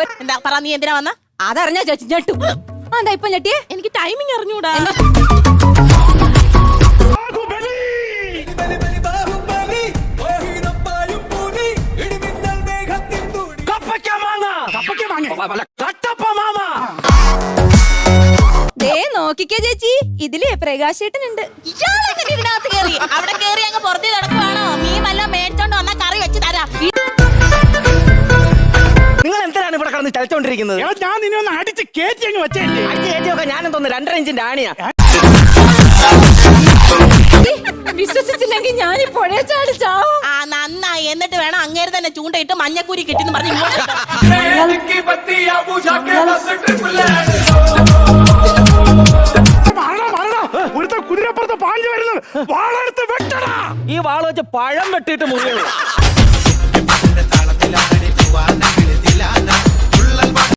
എന്താ പറ, നീ എന്തിനാ വന്ന? അതറിഞ്ഞാ ചേച്ചി ഞെട്ടു. എന്താ ഇപ്പൊ ഞെട്ടിയേ? എനിക്ക് ടൈമിംഗ് അറിഞ്ഞൂടാ. നോക്കിക്കേ ചേച്ചി, ഇതില് പ്രകാശേട്ടനുണ്ട്. ഇയാളെങ്ങനെ ഇതിനകത്ത് കേറി? അവിടെ കേറി അങ്ങ് പുറത്ത് നടക്കുവാണോ? മീൻ വല്ലതും മേടിച്ചോണ്ട് വന്നാ കറി വെച്ച് തരാം. നിങ്ങൾ എന്തിനാണ് ഇവിടെ കിടന്ന് ചലിച്ചോണ്ടിരിക്കുന്നത്? ഞാൻ നിന്നെ ഒന്ന് അടിച്ച് കേറ്റി അങ്ങ് വെച്ചേണ്ടി. അടിച്ച് കയറ്റിയൊക്കെ ഞാൻ എന്തോന്ന് 2.5 ഇഞ്ചിന്റെ ആണിയാ. വിശ്വസിച്ചില്ലെങ്കിൽ ഞാൻ ഈ പുഴയെ ചാടി ചാവും. ആ നന്നായി. എന്നിട്ട് വേണം അങ്ങേര് തന്നെ ചൂണ്ടയിട്ട് മഞ്ഞക്കൂരി കിട്ടിന്ന് പറഞ്ഞ് ഇങ്ങോട്ട് ഒരുത്ത കുതിരപ്പുറത്ത് പാഞ്ഞു വരുന്നത് വാളെടുത്ത് വെട്ടടാ. ഈ വാള് വെച്ച് പഴം വെട്ടിയിട്ട് മുറിയുള്ളൂ.